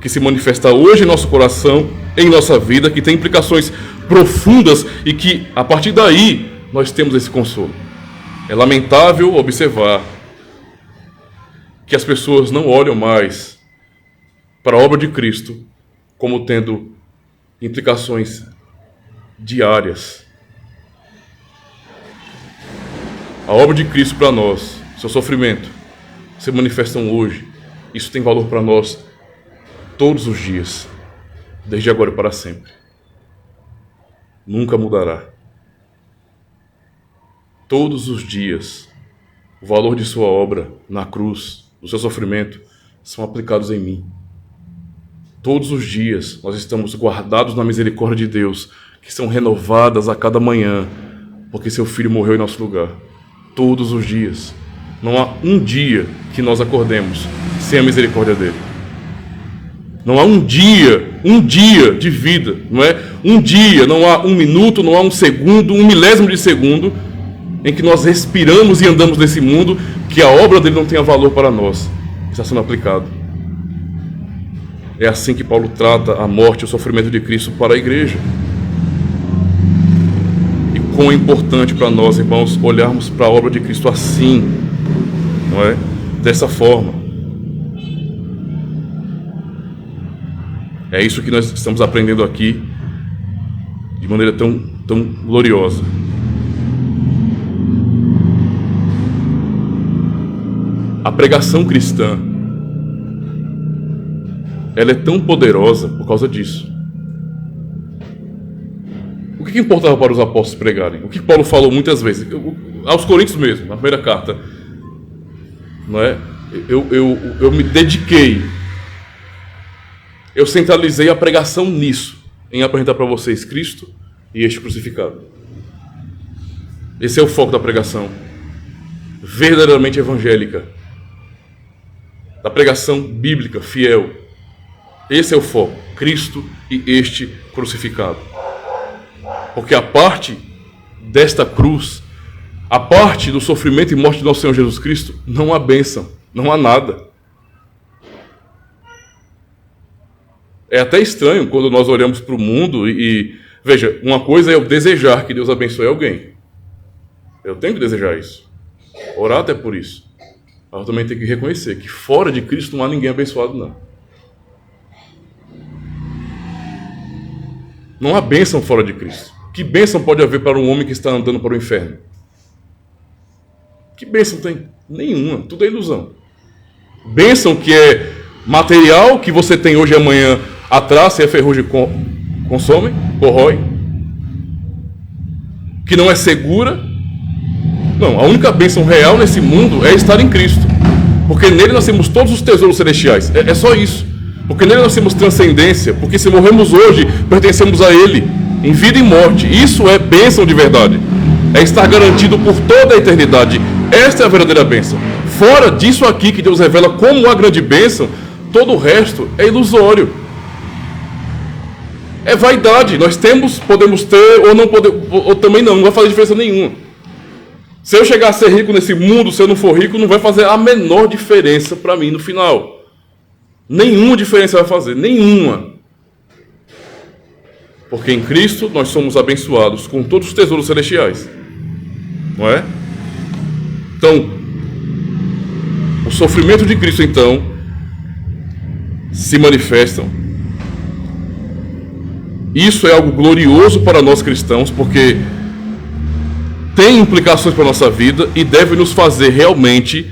A: que se manifesta hoje em nosso coração, em nossa vida, que tem implicações profundas e que, a partir daí, nós temos esse consolo. É lamentável observar que as pessoas não olham mais para a obra de Cristo como tendo implicações diárias. A obra de Cristo para nós, seu sofrimento, se manifestam hoje. Isso tem valor para nós todos os dias, desde agora e para sempre. Nunca mudará. Todos os dias, o valor de sua obra na cruz, do seu sofrimento, são aplicados em mim. Todos os dias nós estamos guardados na misericórdia de Deus, que são renovadas a cada manhã, porque seu Filho morreu em nosso lugar. Todos os dias. Não há um dia que nós acordemos sem a misericórdia dele. Não há um dia de vida, não é? Um dia, não há um minuto, não há um segundo, um milésimo de segundo em que nós respiramos e andamos nesse mundo que a obra dele não tenha valor para nós. Está sendo aplicado. É assim que Paulo trata a morte e o sofrimento de Cristo para a igreja. E quão é importante para nós, irmãos, olharmos para a obra de Cristo assim, não é? Dessa forma. É isso que nós estamos aprendendo aqui de maneira tão gloriosa. A pregação cristã, ela é tão poderosa por causa disso. O que importava para os apóstolos pregarem? O que Paulo falou muitas vezes, aos Coríntios mesmo, na primeira carta, não é? Eu me dediquei, eu centralizei a pregação nisso, em apresentar para vocês Cristo e este crucificado. Esse é o foco da pregação verdadeiramente evangélica, da pregação bíblica fiel. Esse é o foco, Cristo e este crucificado. Porque a parte desta cruz, a parte do sofrimento e morte do nosso Senhor Jesus Cristo, não há bênção, não há nada. É até estranho quando nós olhamos para o mundo e veja, uma coisa é eu desejar que Deus abençoe alguém. Eu tenho que desejar isso. Orar até por isso. Mas eu também tenho que reconhecer que fora de Cristo não há ninguém abençoado, não. Não há bênção fora de Cristo. Que bênção pode haver para um homem que está andando para o inferno? Que bênção tem? Nenhuma. Tudo é ilusão. Bênção que é material, que você tem hoje e amanhã, a traça e a ferrugem consomem, corrói. Que não é segura. Não, a única bênção real nesse mundo é estar em Cristo. Porque nele nós temos todos os tesouros celestiais. É só isso. Porque nele nós temos transcendência. Porque se morremos hoje, pertencemos a Ele, em vida e morte. Isso é bênção de verdade. É estar garantido por toda a eternidade. Esta é a verdadeira bênção. Fora disso aqui que Deus revela como a grande bênção, todo o resto é ilusório. É vaidade. Nós podemos ter ou não podemos, ou também não vai fazer diferença nenhuma. Se eu chegar a ser rico nesse mundo, se eu não for rico, não vai fazer a menor diferença para mim no final. Nenhuma diferença vai fazer, nenhuma. Porque em Cristo nós somos abençoados com todos os tesouros celestiais. Não é? Então, o sofrimento de Cristo, então, se manifestam. Isso é algo glorioso para nós cristãos, porque tem implicações para a nossa vida e deve nos fazer realmente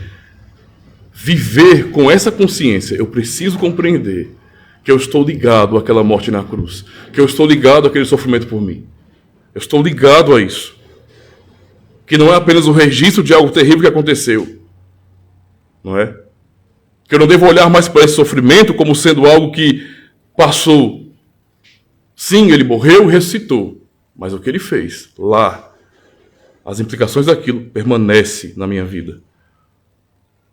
A: viver com essa consciência. Eu preciso compreender que eu estou ligado àquela morte na cruz, que eu estou ligado àquele sofrimento por mim. Eu estou ligado a isso. Que não é apenas o registro de algo terrível que aconteceu, não é? Que eu não devo olhar mais para esse sofrimento como sendo algo que passou. Sim, ele morreu e ressuscitou, mas o que ele fez lá, as implicações daquilo permanecem na minha vida.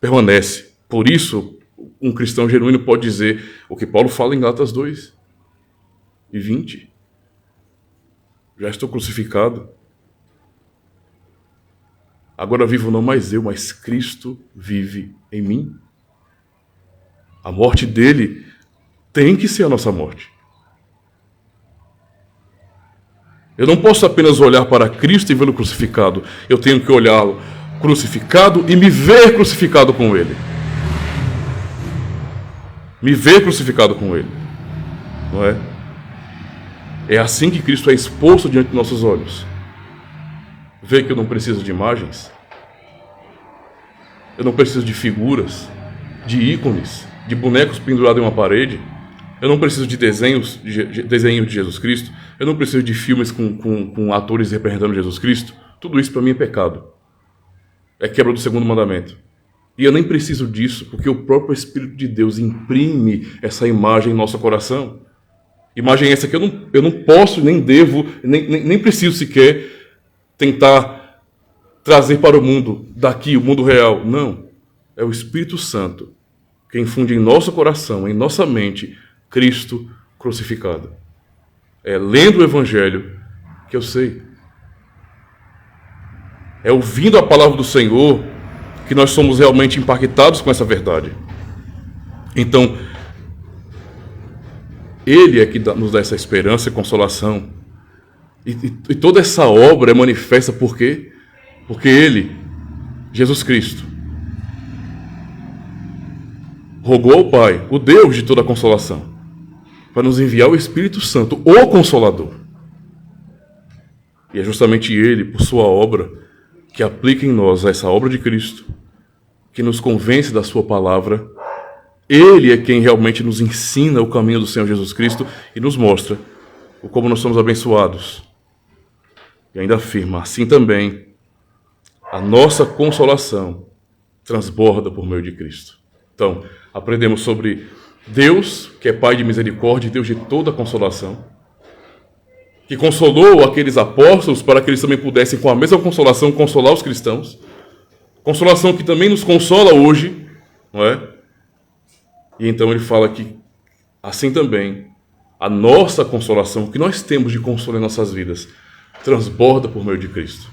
A: Permanece. Por isso, um cristão genuíno pode dizer o que Paulo fala em Gálatas 2:20. Já estou crucificado. Agora vivo não mais eu, mas Cristo vive em mim. A morte dele tem que ser a nossa morte. Eu não posso apenas olhar para Cristo e vê-lo crucificado. Eu tenho que olhá-lo crucificado e me ver crucificado com ele. Me ver crucificado com ele. Não é? É assim que Cristo é exposto diante de nossos olhos. Vê que eu não preciso de imagens. Eu não preciso de figuras, de ícones, de bonecos pendurados em uma parede. Eu não preciso de desenho de Jesus Cristo. Eu não preciso de filmes com atores representando Jesus Cristo. Tudo isso para mim é pecado. É quebra do segundo mandamento. E eu nem preciso disso, porque o próprio Espírito de Deus imprime essa imagem em nosso coração. Imagem essa que eu não posso, nem devo, nem preciso sequer tentar trazer para o mundo, daqui, o mundo real. Não. É o Espírito Santo que infunde em nosso coração, em nossa mente, Cristo crucificado. É lendo o Evangelho que eu sei. É ouvindo a palavra do Senhor que nós somos realmente impactados com essa verdade. Então, Ele é que nos dá essa esperança e consolação. E toda essa obra é manifesta por quê? Porque Ele, Jesus Cristo, rogou ao Pai, o Deus de toda a consolação, para nos enviar o Espírito Santo, o Consolador. E é justamente Ele, por sua obra, que aplica em nós essa obra de Cristo, que nos convence da sua palavra. Ele é quem realmente nos ensina o caminho do Senhor Jesus Cristo e nos mostra como nós somos abençoados. E ainda afirma, assim também, a nossa consolação transborda por meio de Cristo. Então, aprendemos sobre Deus, que é Pai de misericórdia e Deus de toda a consolação, que consolou aqueles apóstolos para que eles também pudessem, com a mesma consolação, consolar os cristãos. Consolação que também nos consola hoje, não é? E então ele fala que, assim também, a nossa consolação, o que nós temos de consolo em nossas vidas, transborda por meio de Cristo.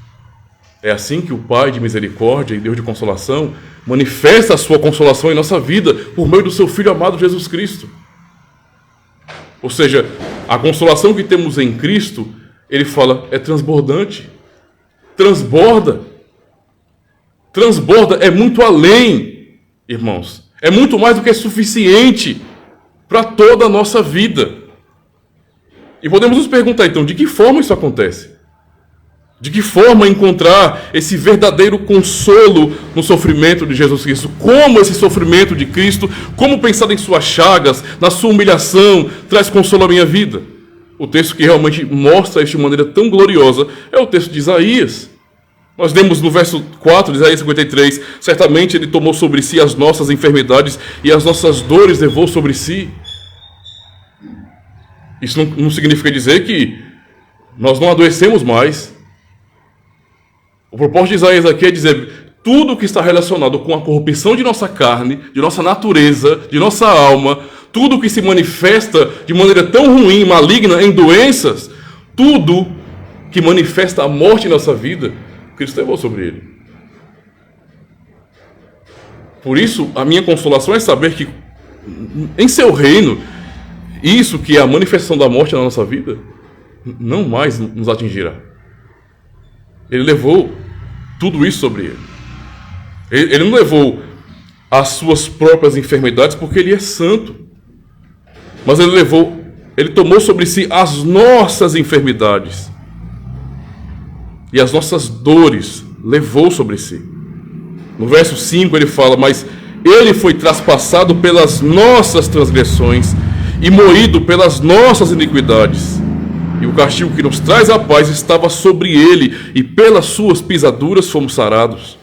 A: É assim que o Pai de misericórdia e Deus de consolação manifesta a sua consolação em nossa vida por meio do seu Filho amado Jesus Cristo. Ou seja, a consolação que temos em Cristo, ele fala, é transbordante. Transborda. Transborda é muito além, irmãos. É muito mais do que suficiente para toda a nossa vida. E podemos nos perguntar então, de que forma isso acontece? De que forma encontrar esse verdadeiro consolo no sofrimento de Jesus Cristo? Como esse sofrimento de Cristo, como pensar em suas chagas, na sua humilhação, traz consolo à minha vida? O texto que realmente mostra isso de maneira tão gloriosa é o texto de Isaías. Nós lemos no verso 4 de Isaías 53, certamente ele tomou sobre si as nossas enfermidades e as nossas dores levou sobre si. Isso não significa dizer que nós não adoecemos mais. O propósito de Isaías aqui é dizer tudo que está relacionado com a corrupção de nossa carne, de nossa natureza, de nossa alma, tudo que se manifesta de maneira tão ruim, maligna, em doenças, tudo que manifesta a morte em nossa vida, Cristo levou sobre ele. Por isso, a minha consolação é saber que em seu reino, isso que é a manifestação da morte na nossa vida, não mais nos atingirá. Ele levou tudo isso sobre ele. Ele não levou as suas próprias enfermidades porque ele é santo. Mas ele tomou sobre si as nossas enfermidades. E as nossas dores levou sobre si. No verso 5 ele fala, mas ele foi traspassado pelas nossas transgressões e moído pelas nossas iniquidades. E o castigo que nos traz a paz estava sobre ele, e pelas suas pisaduras fomos sarados.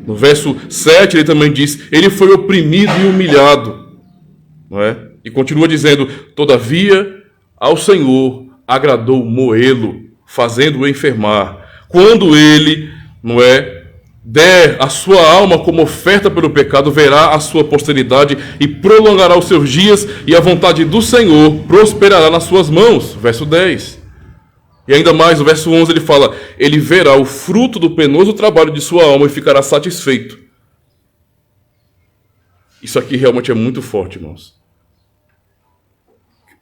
A: No verso 7 ele também diz, ele foi oprimido e humilhado. Não é? E continua dizendo, todavia ao Senhor agradou moê-lo, fazendo-o enfermar. Quando ele, não é, der a sua alma como oferta pelo pecado, verá a sua posteridade e prolongará os seus dias, e a vontade do Senhor prosperará nas suas mãos. Verso 10. E ainda mais, no verso 11 ele fala, ele verá o fruto do penoso trabalho de sua alma e ficará satisfeito. Isso aqui realmente é muito forte, irmãos.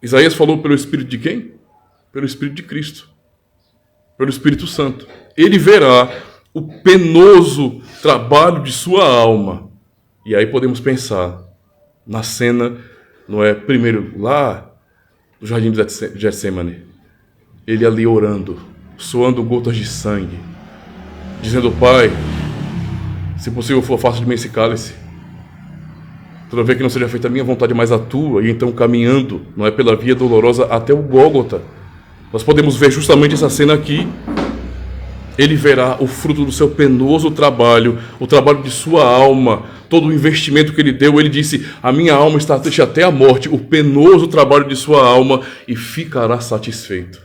A: Isaías falou pelo Espírito de quem? Pelo Espírito de Cristo. Pelo Espírito Santo. Ele verá o penoso trabalho de sua alma. E aí podemos pensar na cena, não é? Primeiro, lá no jardim de Getsêmani, ele ali orando, suando gotas de sangue, dizendo, Pai, se possível for, faça de mim esse cálice. Todavia que não seja feita a minha vontade, mas a tua, e então caminhando, não é, pela via dolorosa até o Gólgota. Nós podemos ver justamente essa cena aqui. Ele verá o fruto do seu penoso trabalho, o trabalho de sua alma, todo o investimento que ele deu. Ele disse, a minha alma está triste até a morte, o penoso trabalho de sua alma, e ficará satisfeito.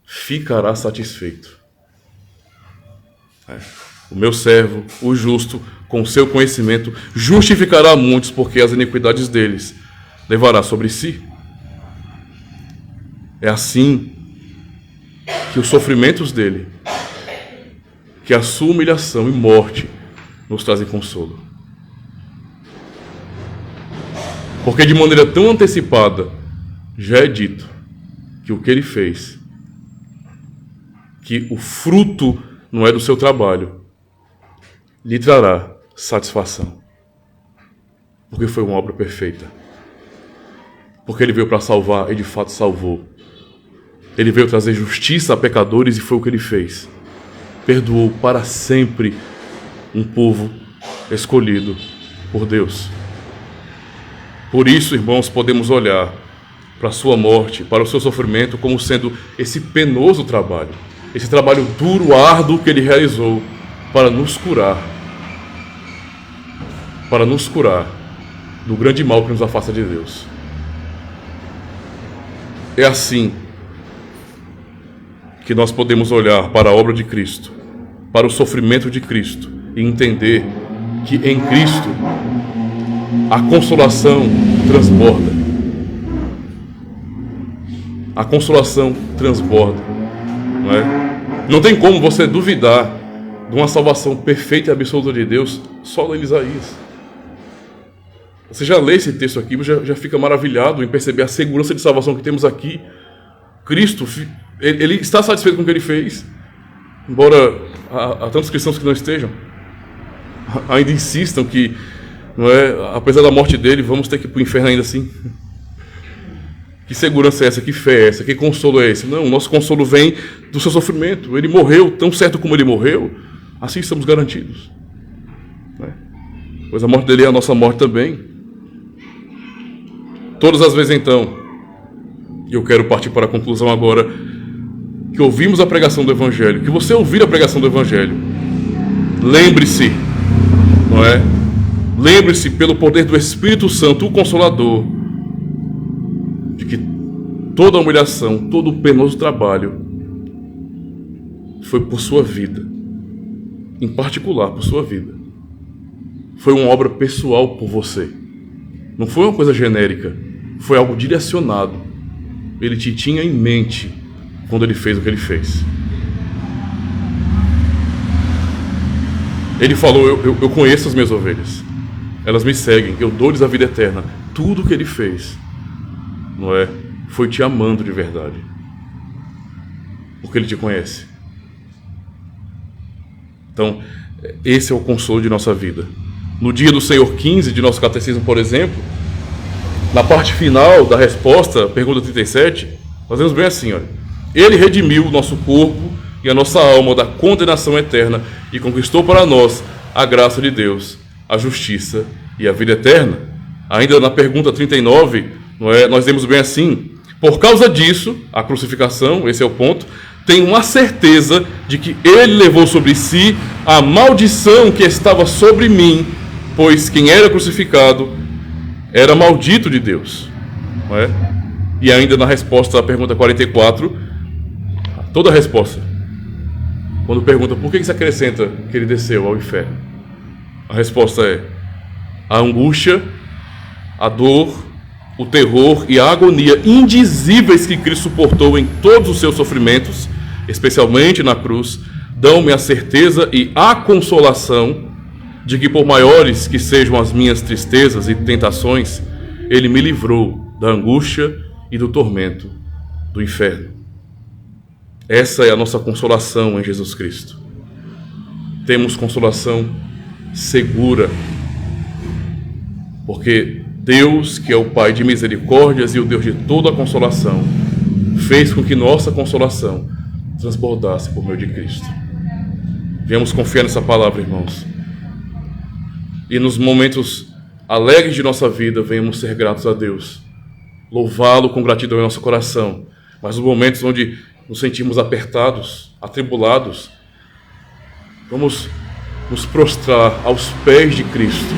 A: Ficará satisfeito. O meu servo, o justo, com seu conhecimento, justificará muitos, porque as iniquidades deles levará sobre si. É assim que os sofrimentos dele, que a sua humilhação e morte nos trazem consolo. Porque de maneira tão antecipada, já é dito que o que ele fez, que o fruto não é do seu trabalho, lhe trará satisfação. Porque foi uma obra perfeita. Porque ele veio para salvar e de fato salvou. Ele veio trazer justiça a pecadores e foi o que ele fez. Perdoou para sempre um povo escolhido por Deus. Por isso, irmãos, podemos olhar para a sua morte, para o seu sofrimento, como sendo esse penoso trabalho. Esse trabalho duro, árduo que ele realizou para nos curar. Para nos curar do grande mal que nos afasta de Deus. É assim que nós podemos olhar para a obra de Cristo, para o sofrimento de Cristo e entender que em Cristo a consolação transborda. A consolação transborda. Não é? Não tem como você duvidar de uma salvação perfeita e absoluta de Deus só lendo Isaías. Você já lê esse texto aqui, já fica maravilhado em perceber a segurança de salvação que temos aqui. Cristo, ele está satisfeito com o que ele fez, embora há tantos cristãos que não estejam, ainda insistam que, não é, apesar da morte dele, vamos ter que ir para o inferno ainda assim. Que segurança é essa? Que fé é essa? Que consolo é esse? Não, o nosso consolo vem do seu sofrimento. Ele morreu tão certo como ele morreu, assim estamos garantidos. Pois a morte dele é a nossa morte também. Todas as vezes, então, e eu quero partir para a conclusão agora, que ouvimos a pregação do Evangelho, que você ouvir a pregação do Evangelho, lembre-se, não é? Lembre-se, pelo poder do Espírito Santo, o Consolador, de que toda a humilhação, todo o penoso trabalho foi por sua vida, em particular por sua vida. Foi uma obra pessoal por você. Não foi uma coisa genérica, foi algo direcionado. Ele te tinha em mente quando ele fez o que ele fez. Ele falou, eu conheço as minhas ovelhas, elas me seguem, eu dou-lhes a vida eterna. Tudo o que ele fez, não é? Foi te amando de verdade, porque ele te conhece. Então, esse é o consolo de nossa vida. No dia do Senhor 15 de nosso catecismo, por exemplo, na parte final da resposta, pergunta 37, nós vemos bem assim, olha: ele redimiu o nosso corpo e a nossa alma da condenação eterna e conquistou para nós a graça de Deus, a justiça e a vida eterna. Ainda na pergunta 39, nós vemos bem assim: por causa disso, a crucificação, esse é o ponto, tem uma certeza de que ele levou sobre si a maldição que estava sobre mim, pois quem era crucificado era maldito de Deus. Não é? E ainda na resposta à pergunta 44, toda a resposta, quando pergunta por que se acrescenta que ele desceu ao inferno, a resposta é a angústia, a dor, o terror e a agonia indizíveis que Cristo suportou em todos os seus sofrimentos, especialmente na cruz, dão-me a certeza e a consolação de que, por maiores que sejam as minhas tristezas e tentações, ele me livrou da angústia e do tormento do inferno. Essa é a nossa consolação em Jesus Cristo. Temos consolação segura, porque Deus, que é o Pai de misericórdias e o Deus de toda a consolação, fez com que nossa consolação transbordasse por meio de Cristo. Venhamos confiar nessa palavra, irmãos. E nos momentos alegres de nossa vida, venhamos ser gratos a Deus, louvá-lo com gratidão em nosso coração. Mas nos momentos onde nos sentimos apertados, atribulados, vamos nos prostrar aos pés de Cristo.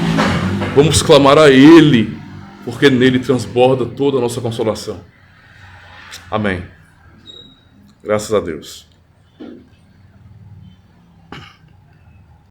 A: Vamos clamar a Ele, porque nele transborda toda a nossa consolação. Amém. Graças a Deus.